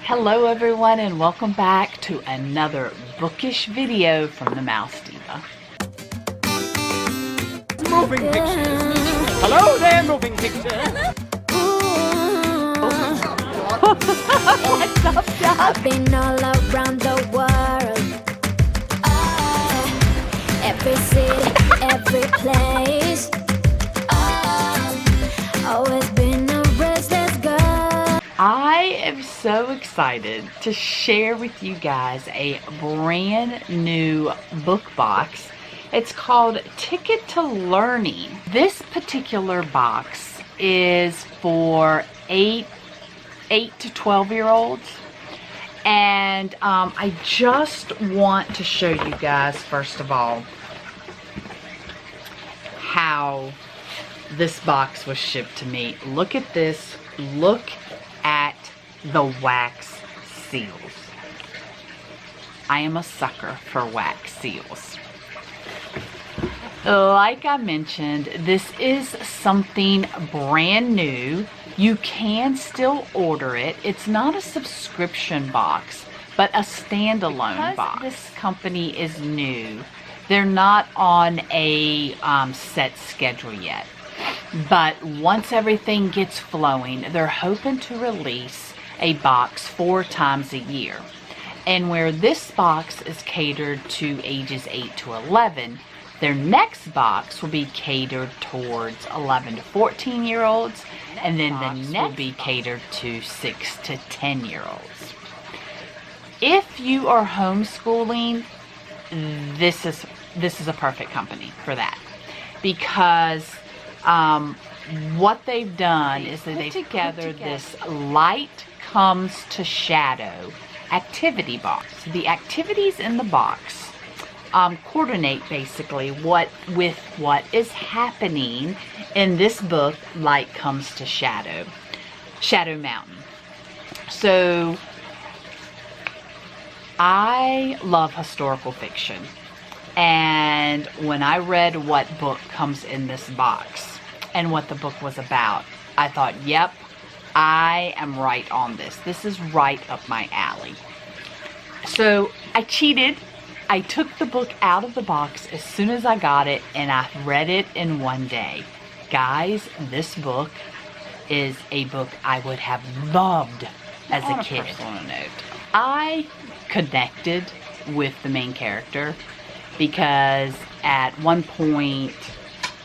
Hello everyone, and welcome back to another bookish video from the Mouse Diva. Moving pictures. Hello there, moving pictures. What's up, Doc? I've been all around the world. Every city, every place. Always been a restless girl. I am so excited to share with you guys a brand new book box. It's called Ticket to Learning. This particular box is for 8 to 12-year-olds. And I just want to show you guys, first of all, how this box was shipped to me. Look at this. Look at the wax seals. I am a sucker for wax seals. Like I mentioned, this is something brand new. You can still order it. It's not a subscription box, but a standalone box. This company is new. They're not on a set schedule yet. But once everything gets flowing, they're hoping to release a box 4 times a year. And where this box is catered to ages 8 to 11, their next box will be catered towards 11 to 14-year-olds, and then the next will be catered to 6 to 10-year-olds. If you are homeschooling, this is a perfect company for that, because what they've done is that they've put together this light comes to shadow activity box. The activities in the box coordinate basically with what is happening in this book, Light Comes to Shadow Mountain. So I love historical fiction, and when I read what book comes in this box and what the book was about, I thought, yep, I am right on this. This is right up my alley. So I cheated. I took the book out of the box as soon as I got it, and I read it in one day. Guys, this book is a book I would have loved as a kid. On a personal note, I connected with the main character because at one point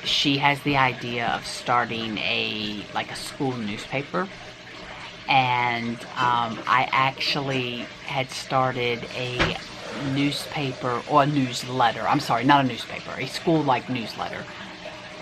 she has the idea of starting a school newspaper, and I actually had started a newspaper, or a newsletter. I'm sorry, not a newspaper, a school newsletter.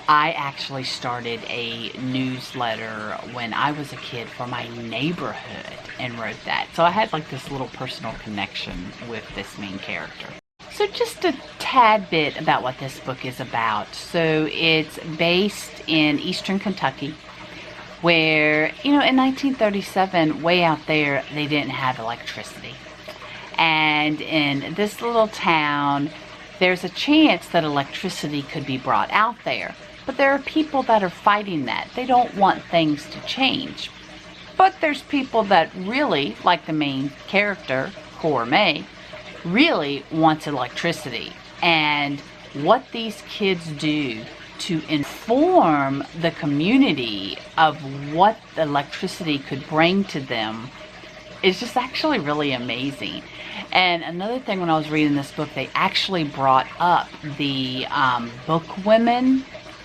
I actually started a newsletter when I was a kid for my neighborhood and wrote that. So I had this little personal connection with this main character. So just a tad bit about what this book is about. So it's based in eastern Kentucky, where, in 1937, way out there, they didn't have electricity. And in this little town, there's a chance that electricity could be brought out there. But there are people that are fighting that. They don't want things to change. But there's people that really, like the main character, Cora May, really wants electricity. And what these kids do to inform the community of what electricity could bring to them is just actually really amazing. And another thing, when I was reading this book, they actually brought up the book women,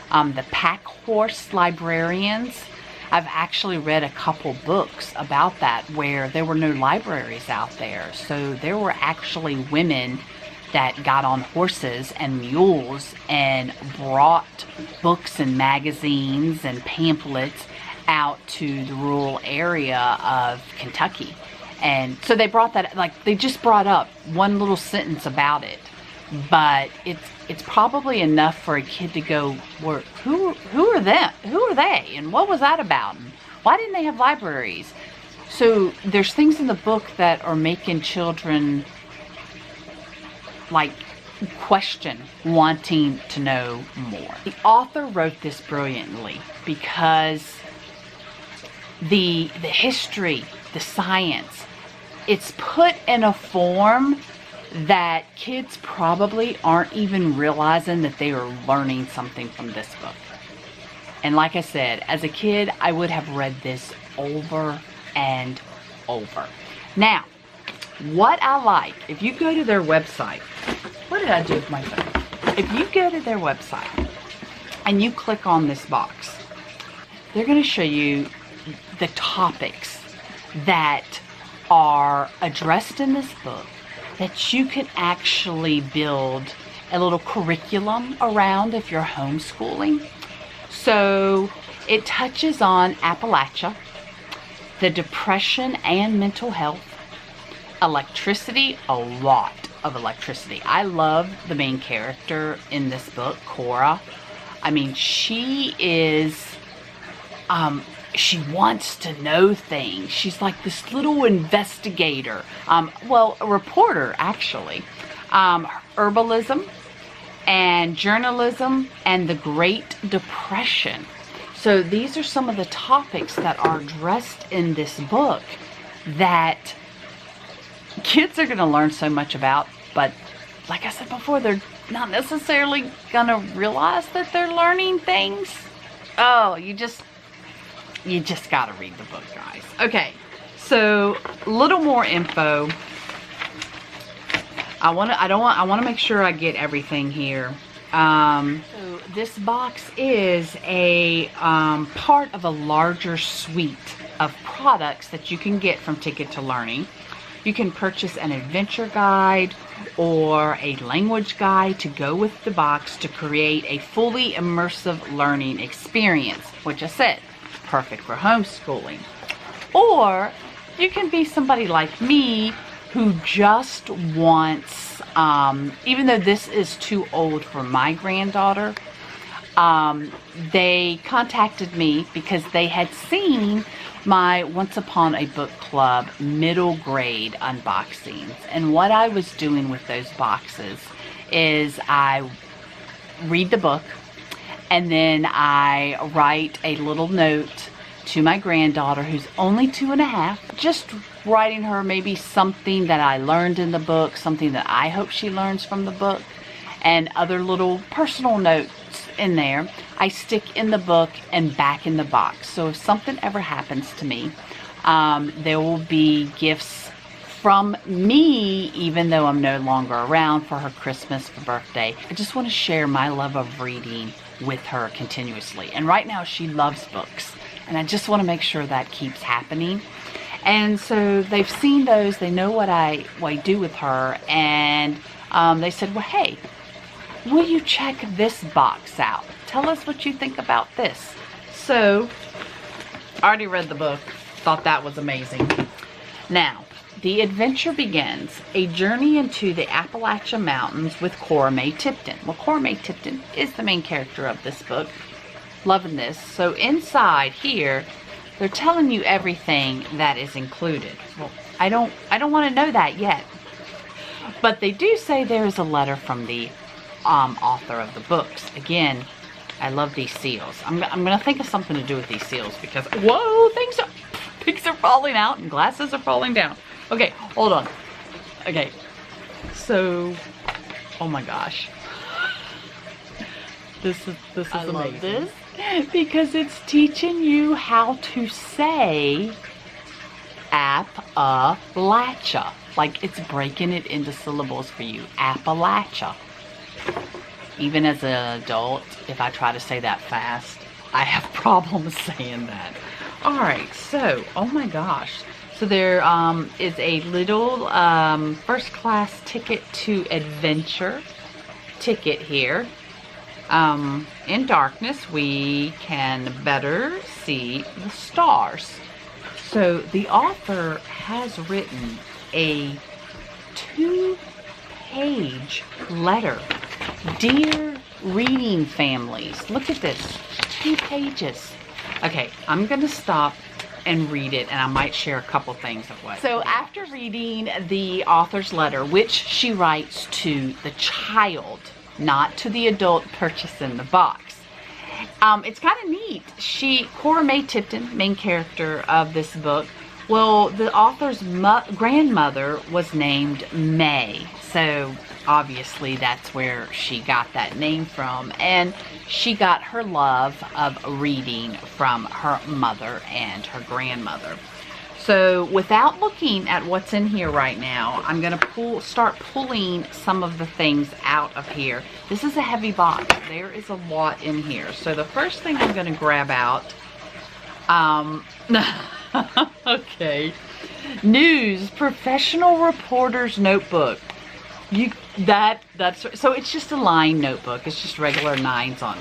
the pack horse librarians. I've actually read a couple books about that where there were no libraries out there. So there were actually women that got on horses and mules and brought books and magazines and pamphlets out to the rural area of Kentucky. And so they brought that, they just brought up one little sentence about it, but it's probably enough for a kid to go, who are them? Who are they? And what was that about? And why didn't they have libraries? So there's things in the book that are making children question, wanting to know more. The author wrote this brilliantly because the history, the science, it's put in a form that kids probably aren't even realizing that they are learning something from this book. And like I said, as a kid, I would have read this over and over. Now, what I like, if you go to their website, what did I do with my phone? If you go to their website and you click on this box, they're going to show you the topics that are addressed in this book that you can actually build a little curriculum around if you're homeschooling. So it touches on Appalachia, the depression and mental health, electricity, a lot of electricity. I love the main character in this book, Cora. I mean, she is, she wants to know things. She's like this little investigator. Well, a reporter, actually. Herbalism and journalism and the Great Depression. So these are some of the topics that are addressed in this book that kids are going to learn so much about, but like I said before, they're not necessarily going to realize that they're learning things. Oh, you just got to read the book, guys. Okay, so a little more info. I want to make sure I get everything here. So this box is a part of a larger suite of products that you can get from Ticket to Learning. You can purchase an adventure guide or a language guide to go with the box to create a fully immersive learning experience, which I said, perfect for homeschooling. Or you can be somebody like me who just wants, even though this is too old for my granddaughter, they contacted me because they had seen my Once Upon a Book Club middle grade unboxings. And what I was doing with those boxes is I read the book and then I write a little note to my granddaughter, who's only 2.5, just writing her maybe something that I learned in the book, something that I hope she learns from the book, and other little personal notes in there. I stick in the book and back in the box. So if something ever happens to me, there will be gifts from me, even though I'm no longer around, for her Christmas, for birthday. I just want to share my love of reading with her continuously. And right now she loves books. And I just want to make sure that keeps happening. And so they've seen those, they know what I do with her, and they said, well, hey, will you check this box out? Tell us what you think about this. So, I already read the book, thought that was amazing. Now, the adventure begins, a journey into the Appalachia Mountains with Cora May Tipton. Well, Cora May Tipton is the main character of this book. Loving this. So inside here, they're telling you everything that is included. Well, I don't want to know that yet. But they do say there is a letter from the author of the books. Again, I love these seals. I'm gonna think of something to do with these seals because whoa, things are falling out and glasses are falling down. Okay, hold on. Okay, so oh my gosh, this is I amazing. Love this because it's teaching you how to say Appalachia. Like, it's breaking it into syllables for you. Appalachia. Even as an adult, if I try to say that fast, I have problems saying that. Alright, so, oh my gosh. So there is a little first class ticket to adventure ticket here. In darkness, we can better see the stars. So the author has written a 2-page letter. Dear reading families, look at this, 2 pages. Okay, I'm gonna stop and read it, and I might share a couple things of what. So after reading the author's letter, which she writes to the child, not to the adult purchasing the box, it's kind of neat. Cora May Tipton, main character of this book, Well, the author's grandmother was named May, so obviously that's where she got that name from, and she got her love of reading from her mother and her grandmother. So without looking at what's in here right now, I'm going to start pulling some of the things out of here. This is a heavy box. There is a lot in here. So the first thing I'm going to grab out, okay, News Professional Reporter's Notebook. So it's just a line notebook. It's just regular lines on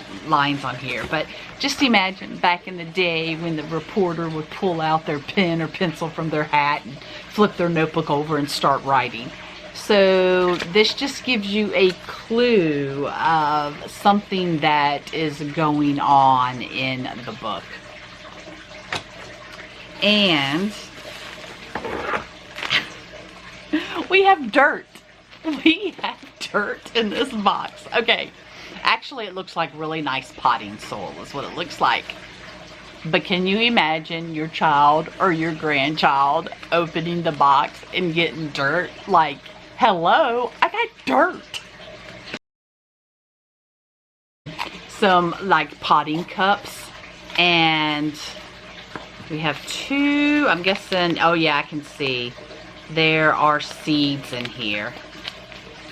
here. But just imagine back in the day when the reporter would pull out their pen or pencil from their hat and flip their notebook over and start writing. So this just gives you a clue of something that is going on in the book. And we have dirt. We have dirt in this box. Okay, actually it looks like really nice potting soil is what it looks like. But can you imagine your child or your grandchild opening the box and getting dirt? Like, hello, I got dirt. Some like potting cups, and we have two, I'm guessing, oh yeah, I can see there are seeds in here.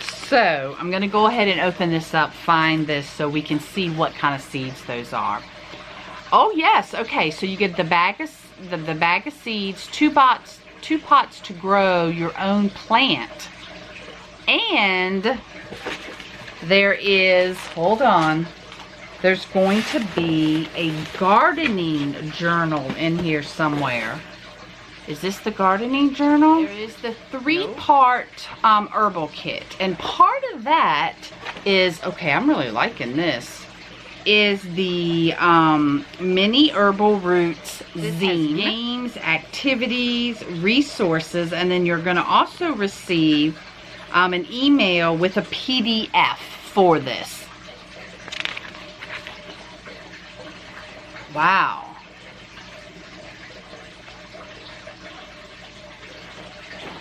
So I'm going to go ahead and open this up, find this so we can see what kind of seeds those are. Oh yes, okay, so you get the bag of seeds, two pots to grow your own plant. And there is, hold on, there's going to be a gardening journal in here somewhere. Is this the gardening journal? There is the 3-part herbal kit. And part of that is, okay, I'm really liking this, is the mini herbal roots zine. Games, activities, resources, and then you're going to also receive an email with a PDF for this. Wow.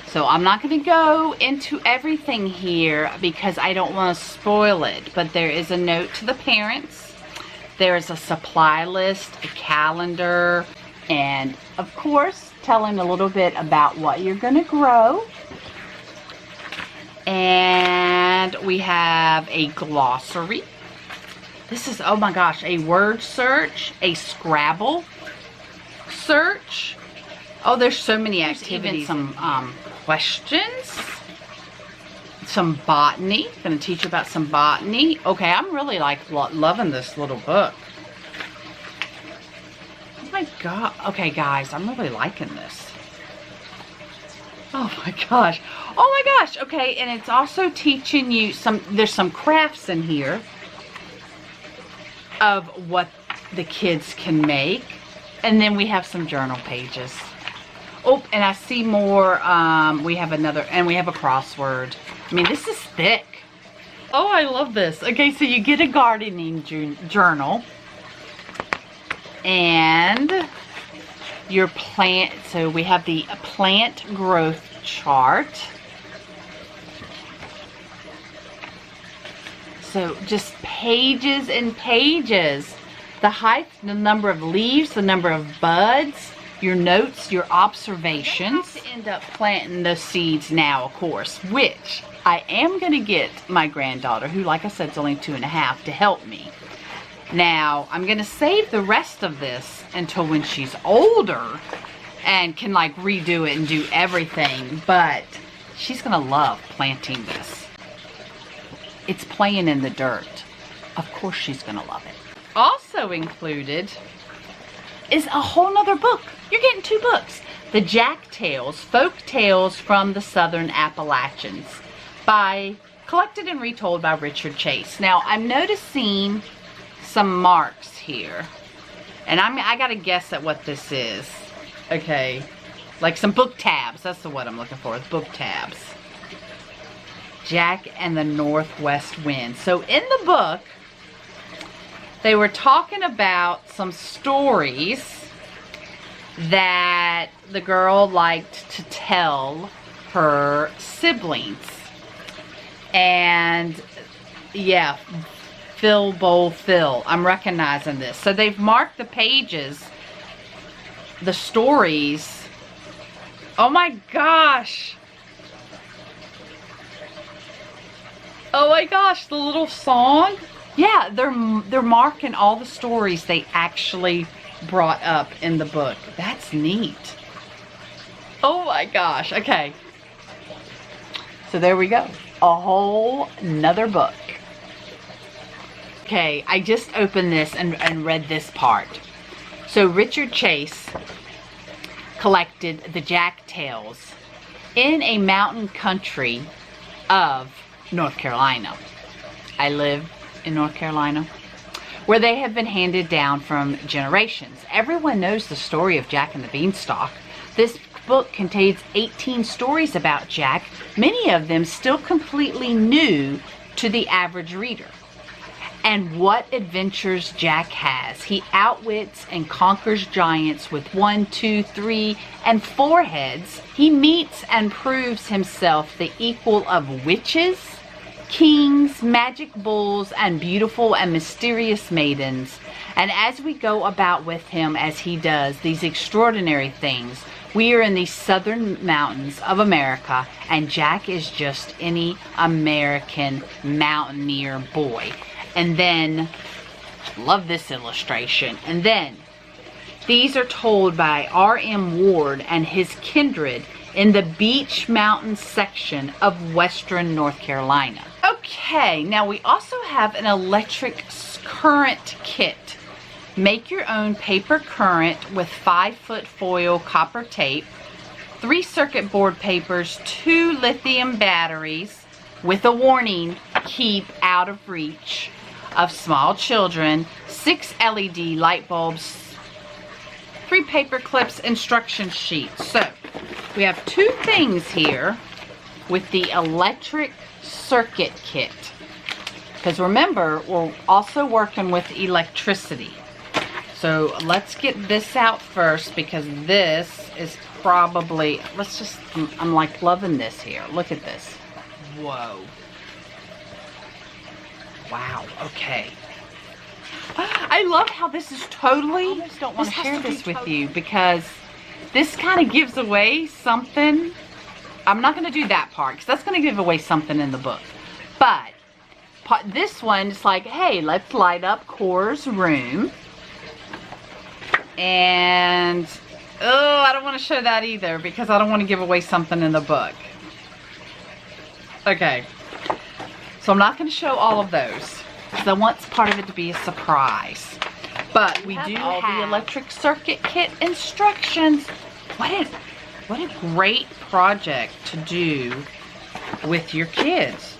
So I'm not going to go into everything here because I don't want to spoil it, but there is a note to the parents. There is a supply list, a calendar, and of course telling a little bit about what you're going to grow. And we have a glossary. This is, oh my gosh, a word search, a Scrabble search. Oh, there's so many activities. Even some questions, some botany. Going to teach you about some botany. Okay, I'm really like loving this little book. Oh my god. Okay, guys, I'm really liking this. Oh my gosh. Oh my gosh. Okay, and it's also teaching you there's some crafts in here of what the kids can make. And then we have some journal pages. Oh, and I see more, we have another, and we have a crossword. I mean, this is thick. Oh, I love this. Okay, so you get a gardening journal. And your plant, so we have the plant growth chart. So just pages and pages. The height, the number of leaves, the number of buds, your notes, your observations. I have to end up planting the seeds now, of course, which I am going to get my granddaughter, who, like I said, is only 2.5, to help me. Now, I'm going to save the rest of this until when she's older and can, like, redo it and do everything, but she's going to love planting this. It's playing in the dirt. Of course she's going to love it. Also included is a whole nother book. You're getting 2 books. The Jack Tales, Folk Tales from the Southern Appalachians, collected and retold by Richard Chase. Now, I'm noticing some marks here. And I gotta guess at what this is. Okay. Like some book tabs. That's the word I'm looking for. Book tabs. Jack and the Northwest Wind. So in the book, they were talking about some stories that the girl liked to tell her siblings. And yeah, Phil Bowl Phil, I'm recognizing this. So they've marked the pages, the stories. Oh my gosh. Oh my gosh, the little song. Yeah, they're marking all the stories they actually brought up in the book. That's neat. Oh my gosh. Okay. So there we go. A whole nother book. Okay, I just opened this and read this part. So Richard Chase collected the Jack Tales in a mountain country of North Carolina. I live in North Carolina, where they have been handed down from generations. Everyone knows the story of Jack and the Beanstalk. This book contains 18 stories about Jack, many of them still completely new to the average reader. And what adventures Jack has. He outwits and conquers giants with 1, 2, 3, and 4 heads. He meets and proves himself the equal of witches, kings, magic bulls, and beautiful and mysterious maidens. And as we go about with him as he does these extraordinary things, we are in the southern mountains of America, and Jack is just any American mountaineer boy. And then, love this illustration. And then, these are told by R.M. Ward and his kindred in the Beech Mountain section of western North Carolina. Okay, now we also have an electric current kit. Make your own paper current with 5-foot foil copper tape, 3 circuit board papers, 2 lithium batteries with a warning, keep out of reach of small children, 6 LED light bulbs, 3 paper clips, instruction sheets. So we have 2 things here with the electric circuit kit, because remember, we're also working with electricity. So let's get this out first, because this is probably, I'm like loving this here. Look at this. Whoa. Wow, okay. I love how this is totally, I almost don't want to share this with you, because this kind of gives away something. I'm not going to do that part, because that's going to give away something in the book. But this one is like, hey, let's light up Cora's room. And, oh, I don't want to show that either, because I don't want to give away something in the book. Okay. So I'm not going to show all of those, because I want part of it to be a surprise. But we do have the electric circuit kit instructions. What a great project to do with your kids.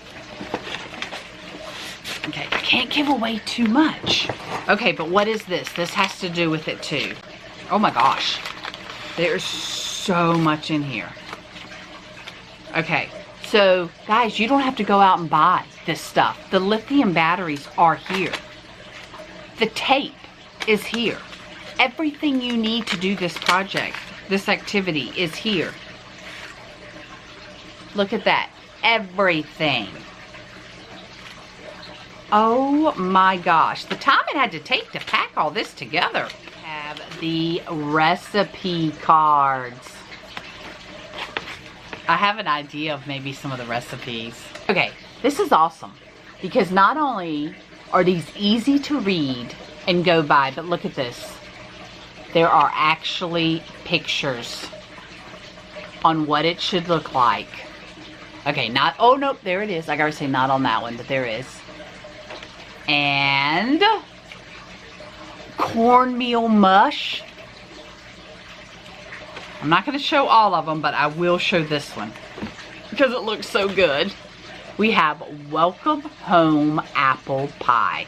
Okay, I can't give away too much. Okay, but what is this? This has to do with it too. Oh my gosh. There's so much in here. Okay, so guys, you don't have to go out and buy this stuff. The lithium batteries are here. The tape is here. Everything you need to do this project, this activity, is here. Look at that. Everything. Oh my gosh. The time it had to take to pack all this together. We have the recipe cards. I have an idea of maybe some of the recipes. Okay, this is awesome, because not only are these easy to read and go by, but look at this. There are actually pictures on what it should look like. Okay, not, oh nope, there it is. I gotta say not on that one, but there is. And cornmeal mush. I'm not going to show all of them, but I will show this one because it looks so good. We have welcome home apple pie.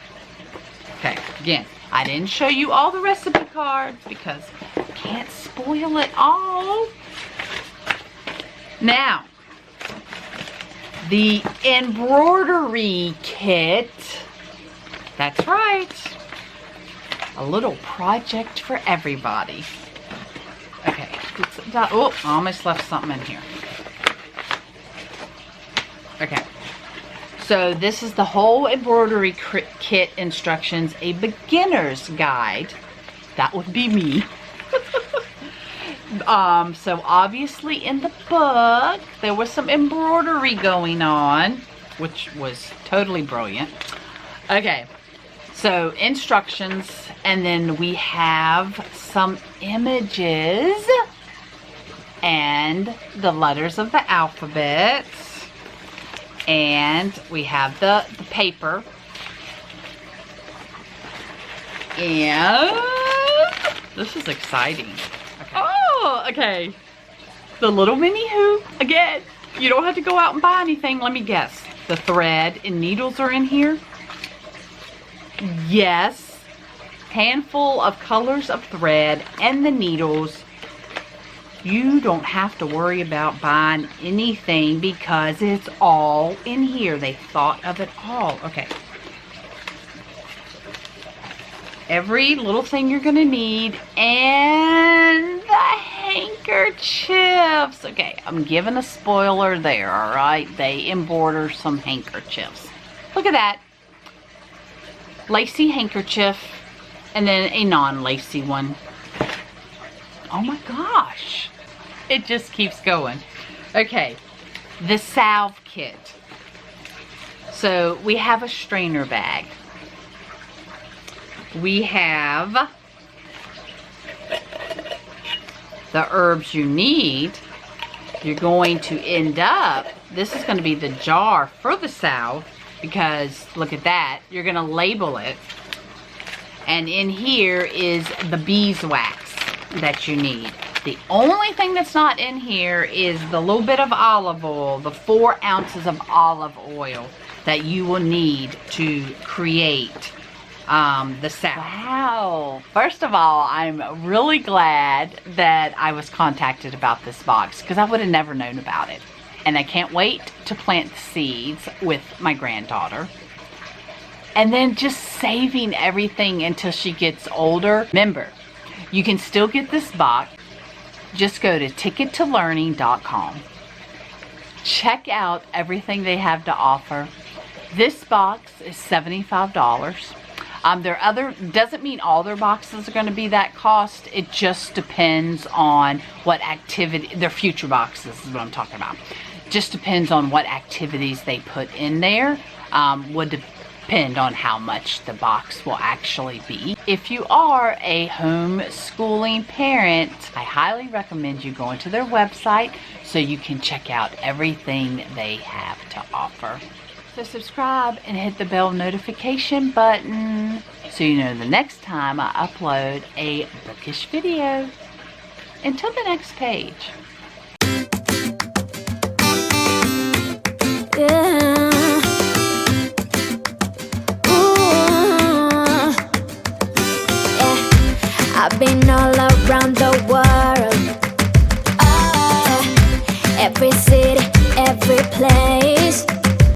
Okay, again, I didn't show you all the recipe cards because I can't spoil it all. Now, the embroidery kit. That's right. A little project for everybody. Oh, I almost left something in here. Okay. So this is the whole embroidery kit instructions, a beginner's guide. That would be me. So obviously in the book, there was some embroidery going on, which was totally brilliant. Okay, so instructions, and then we have some images and the letters of the alphabet, and we have the paper, and this is exciting. Okay. Oh, okay. The little mini hoop, again, you don't have to go out and buy anything. Let me guess. The thread and needles are in here? Yes. Handful of colors of thread and the needles. You don't have to worry about buying anything because it's all in here. They thought of it all. Okay. Every little thing you're going to need, and the handkerchiefs. Okay, I'm giving a spoiler there, all right? They embroider some handkerchiefs. Look at that. Lacy handkerchief, and then a non-lacy one. Oh my gosh. It just keeps going. Okay, the salve kit. So we have a strainer bag. We have the herbs you need. You're going to end up, this is going to be the jar for the salve, because look at that, you're going to label it. And in here is the beeswax that you need. The only thing that's not in here is the little bit of olive oil, the 4 ounces of olive oil that you will need to create the salve. Wow. First of all, I'm really glad that I was contacted about this box, because I would have never known about it. And I can't wait to plant the seeds with my granddaughter. And then just saving everything until she gets older. Remember, you can still get this box. Just go to tickettolearning.com. Check out everything they have to offer. This box is $75. Their other, doesn't mean all their boxes are going to be that cost. It just depends on what activity, their future boxes is what I'm talking about. Just depends on what activities they put in there. Would depend on how much the box will actually be. If you are a homeschooling parent, I highly recommend you going to their website so you can check out everything they have to offer. So subscribe and hit the bell notification button so you know the next time I upload a bookish video. Until the next page. I've been all around the world, every city, every place.